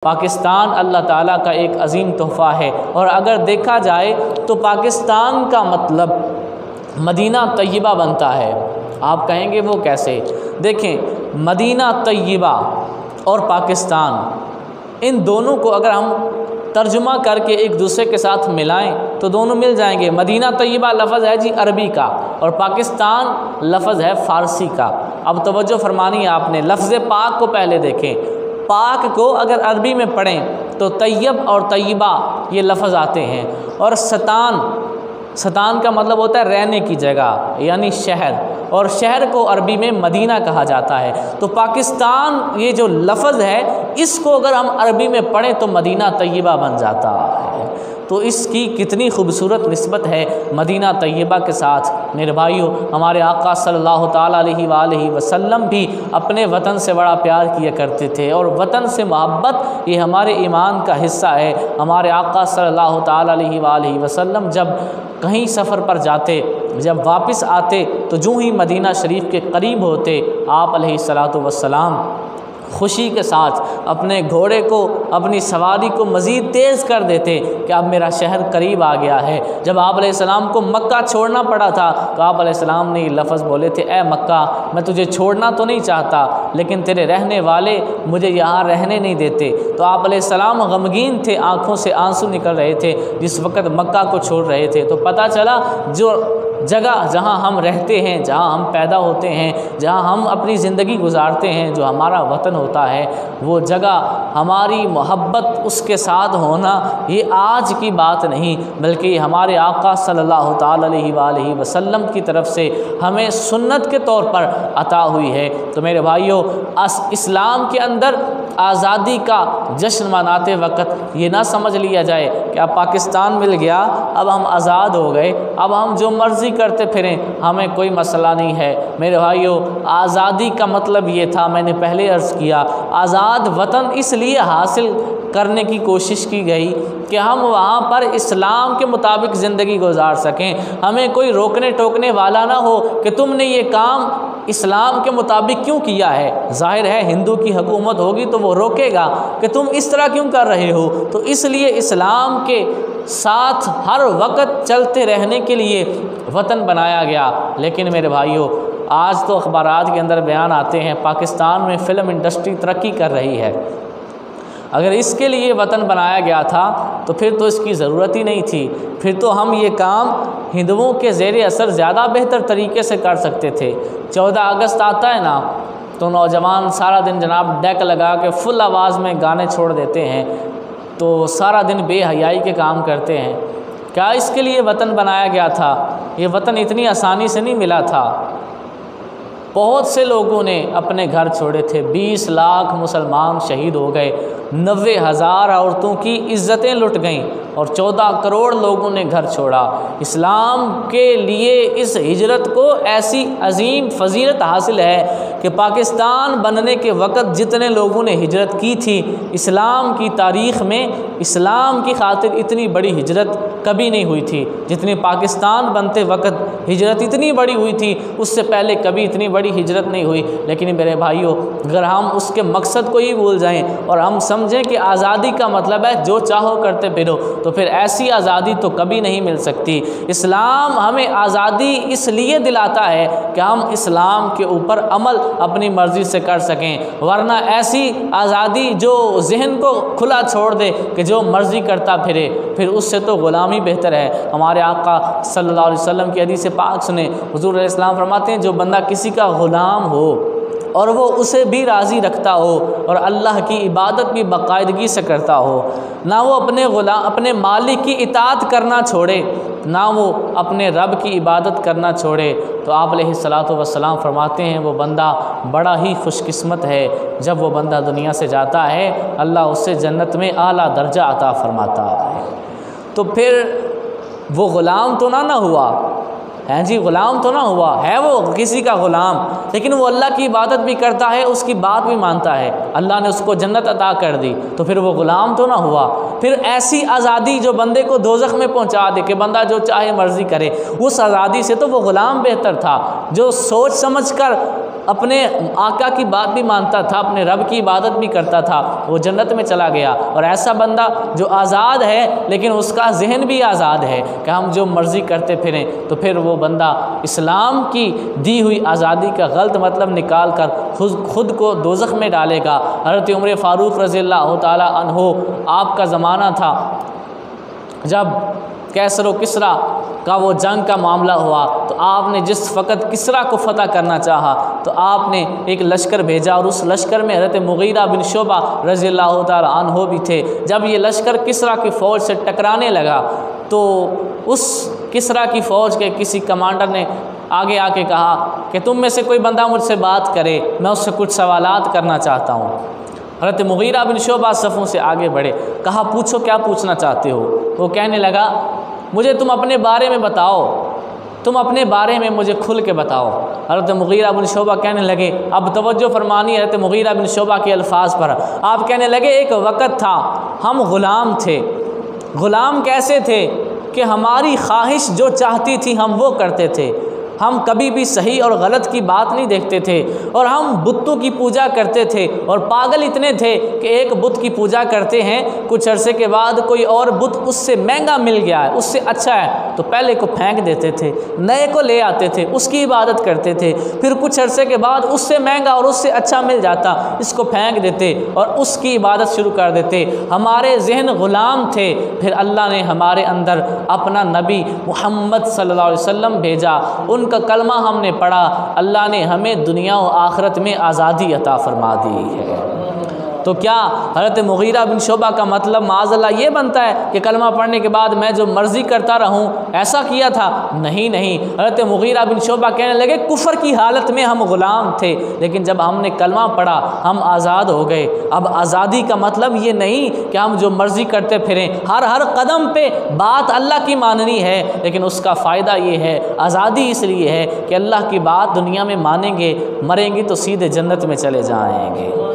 पाकिस्तान अल्लाह ताला का एक अजीम तोहफ़ा है। और अगर देखा जाए तो पाकिस्तान का मतलब मदीना तय्यबा बनता है। आप कहेंगे वो कैसे? देखें, मदीना तय्यबा और पाकिस्तान, इन दोनों को अगर हम तर्जुमा करके एक दूसरे के साथ मिलाएं तो दोनों मिल जाएंगे। मदीना तय्यबा लफ्ज़ है जी अरबी का और पाकिस्तान लफ्ज़ है फ़ारसी का। अब तवज्जो फरमानी है आपने, लफ्ज़ पाक को पहले देखें। पाक को अगर अरबी में पढ़ें तो तय्यब और तय्यबा ये लफ्ज़ आते हैं। और सतान का मतलब होता है रहने की जगह यानी शहर, और शहर को अरबी में मदीना कहा जाता है। तो पाकिस्तान ये जो लफ्ज़ है इसको अगर हम अरबी में पढ़ें तो मदीना तय्यबा बन जाता है। तो इसकी कितनी खूबसूरत निस्बत है मदीना तय्यबा के साथ। मेरे भाइयों, हमारे आका सल्लल्लाहु ताला अलैहि वसल्लम भी अपने वतन से बड़ा प्यार किया करते थे और वतन से मोहब्बत ये हमारे ईमान का हिस्सा है। हमारे आका सल्लल्लाहु ताला अलैहि वसल्लम जब कहीं सफ़र पर जाते, जब वापस आते तो जो ही मदीना शरीफ के करीब होते, आप अलैहिस्सलातु वस्सलाम खुशी के साथ अपने घोड़े को, अपनी सवारी को मज़ीद तेज़ कर देते कि अब मेरा शहर करीब आ गया है। जब आप अलैहिस्सलाम को मक्का छोड़ना पड़ा था तो आप अलैहिस्सलाम ने ये लफ्ज़ बोले थे, ए मक्का, मैं तुझे छोड़ना तो नहीं चाहता लेकिन तेरे रहने वाले मुझे यहाँ रहने नहीं देते। तो आप अलैहिस्सलाम गमगीन थे, आँखों से आंसू निकल रहे थे जिस वक़्त मक्का को छोड़ रहे थे। तो पता चला जो जगह जहाँ हम रहते हैं, जहाँ हम पैदा होते हैं, जहाँ हम अपनी ज़िंदगी गुजारते हैं, जो हमारा वतन होता है, वो जगह हमारी मोहब्बत उसके साथ होना ये आज की बात नहीं बल्कि हमारे आका सल्लल्लाहु ताला अलैहि वसल्लम की तरफ से हमें सुन्नत के तौर पर अता हुई है। तो मेरे भाइयों, इस्लाम के अंदर आज़ादी का जश्न मनाते वक्त ये ना समझ लिया जाए कि अब पाकिस्तान मिल गया, अब हम आज़ाद हो गए, अब हम जो मर्ज़ी करते फिरें, हमें कोई मसला नहीं है। मेरे भाइयों, आज़ादी का मतलब ये था, मैंने पहले अर्ज़ किया, आज़ाद वतन इसलिए हासिल करने की कोशिश की गई कि हम वहाँ पर इस्लाम के मुताबिक ज़िंदगी गुजार सकें। हमें कोई रोकने टोकने वाला ना हो कि तुमने ये काम इस्लाम के मुताबिक क्यों किया है। ज़ाहिर है हिंदू की हुकूमत होगी तो वो रोकेगा कि तुम इस तरह क्यों कर रहे हो। तो इसलिए इस्लाम के साथ हर वक्त चलते रहने के लिए वतन बनाया गया। लेकिन मेरे भाइयों, आज तो अखबारात के अंदर बयान आते हैं पाकिस्तान में फ़िल्म इंडस्ट्री तरक्की कर रही है। अगर इसके लिए वतन बनाया गया था तो फिर तो इसकी ज़रूरत ही नहीं थी, फिर तो हम ये काम हिंदुओं के ज़ेर असर ज़्यादा बेहतर तरीके से कर सकते थे। 14 अगस्त आता है ना तो नौजवान सारा दिन जनाब डेक लगा के फुल आवाज़ में गाने छोड़ देते हैं, तो सारा दिन बेहयाई के काम करते हैं। क्या इसके लिए वतन बनाया गया था? ये वतन इतनी आसानी से नहीं मिला था। बहुत से लोगों ने अपने घर छोड़े थे, 20 लाख मुसलमान शहीद हो गए, 90,000 औरतों की इज़्ज़तें लुट गईं और 14 करोड़ लोगों ने घर छोड़ा। इस्लाम के लिए इस हिजरत को ऐसी अजीम फजीलत हासिल है कि पाकिस्तान बनने के वक़्त जितने लोगों ने हिजरत की थी, इस्लाम की तारीख़ में इस्लाम की खातिर इतनी बड़ी हिजरत कभी नहीं हुई थी जितनी पाकिस्तान बनते वक़्त हिजरत इतनी बड़ी हुई थी। उससे पहले कभी इतनी बड़ी हिजरत नहीं हुई। लेकिन मेरे भाइयों, अगर हम उसके मकसद को ही भूल जाएं और हम समझें कि आज़ादी का मतलब है जो चाहो करते फिरो, तो फिर ऐसी आज़ादी तो कभी नहीं मिल सकती। इस्लाम हमें आज़ादी इसलिए दिलाता है कि हम इस्लाम के ऊपर अमल अपनी मर्ज़ी से कर सकें, वरना ऐसी आज़ादी जो जहन को खुला छोड़ दे कि जो मर्ज़ी करता फिरे, फिर उससे तो ग़ुलामी बेहतर है। हमारे आका सल्लल्लाहु अलैहि वसल्लम की हदीस पाक सुने, हुज़ूर अलैहिस्सलाम फरमाते हैं, जो बंदा किसी का ग़ुलाम हो और वो उसे भी राज़ी रखता हो और अल्लाह की इबादत भी बाकायदगी से करता हो, ना वो अपने मालिक की इताअत करना छोड़े, ना वो अपने रब की इबादत करना छोड़े, तो आप अलैहिस्सलातु वस्सलाम फरमाते हैं वो बंदा बड़ा ही खुशकिस्मत है। जब वो बंदा दुनिया से जाता है अल्लाह उससे जन्नत में आला दर्जा अता फरमाता है। तो फिर वो ग़ुलाम तो ना हुआ हैं जी, ग़ुलाम तो ना हुआ है, वो किसी का ग़ुलाम, लेकिन वो अल्लाह की इबादत भी करता है, उसकी बात भी मानता है, अल्लाह ने उसको जन्नत अता कर दी, तो फिर वो ग़ुलाम तो ना हुआ। फिर ऐसी आज़ादी जो बंदे को दोज़ख में पहुंचा दे कि बंदा जो चाहे मर्ज़ी करे, उस आज़ादी से तो वो ग़ुलाम बेहतर था जो सोच समझ कर अपने आका की बात भी मानता था, अपने रब की इबादत भी करता था, वो जन्नत में चला गया। और ऐसा बंदा जो आज़ाद है लेकिन उसका जहन भी आज़ाद है कि हम जो मर्ज़ी करते फिरें, तो फिर वो बंदा इस्लाम की दी हुई आज़ादी का गलत मतलब निकाल कर खुद को दोज़ख में डालेगा। हज़रत उमर फ़ारूक रज़ियल्लाहु ताला अन्हो, आपका ज़माना था जब कैसर व किसरा का वो जंग का मामला हुआ, तो आपने जिस फ़कत किसरा को फ़तह करना चाहा तो आपने एक लश्कर भेजा, और उस लश्कर में हज़रत मुग़ीरा बिन शुबा रज़ियल्लाहु ताला अन्हो भी थे। जब ये लश्कर किसरा की फ़ौज से टकराने लगा तो उस किसरा की फ़ौज के किसी कमांडर ने आगे आके कहा कि तुम में से कोई बंदा मुझसे बात करे, मैं उससे कुछ सवालात करना चाहता हूँ। हज़रत मुग़ीरा बिन शुबा सफ़ों से आगे बढ़े, कहा पूछो क्या पूछना चाहते हो। वो कहने लगा मुझे तुम अपने बारे में बताओ, तुम अपने बारे में मुझे खुल के बताओ। हज़रत मुग़ीरा बिन शुबा कहने लगे, अब तवज्जो फरमानी हज़रत मुग़ीरा बिन शुबा के अल्फाज पर। आप कहने लगे एक वक़्त था हम ग़ुलाम थे। ग़ुलाम कैसे थे कि हमारी ख्वाहिश जो चाहती थी हम वो करते थे, हम कभी भी सही और गलत की बात नहीं देखते थे, और हम बुतों की पूजा करते थे। और पागल इतने थे कि एक बुत की पूजा करते हैं, कुछ अरसे के बाद कोई और बुत उससे महंगा मिल गया है, उससे अच्छा है, तो पहले को फेंक देते थे, नए को ले आते थे, उसकी इबादत करते थे। फिर कुछ अरसे के बाद उससे महंगा और उससे अच्छा मिल जाता, इसको फेंक देते और उसकी इबादत शुरू कर देते। हमारे जहन ग़ुलाम थे। फिर अल्लाह ने हमारे अंदर अपना नबी मुहम्मद सल्लल्लाहु अलैहि वसल्लम भेजा, उनका कलमा हमने पढ़ा, अल्लाह ने हमें दुनिया और आखिरत में आज़ादी अता फरमा दी है। तो क्या हज़रत मुग़ीरा बिन शुबा का मतलब माज़अल्लाह ये बनता है कि कलमा पढ़ने के बाद मैं जो मर्ज़ी करता रहूं, ऐसा किया था? नहीं नहीं, हज़रत मुग़ीरा बिन शुबा कहने लगे कुफ़र की हालत में हम ग़ुलाम थे, लेकिन जब हमने कलमा पढ़ा हम आज़ाद हो गए। अब आज़ादी का मतलब ये नहीं कि हम जो मर्ज़ी करते फिरें, हर कदम पे बात अल्लाह की माननी है, लेकिन उसका फ़ायदा ये है, आज़ादी इसलिए है कि अल्लाह की बात दुनिया में मानेंगे, मरेंगे तो सीधे जन्नत में चले जाएंगे।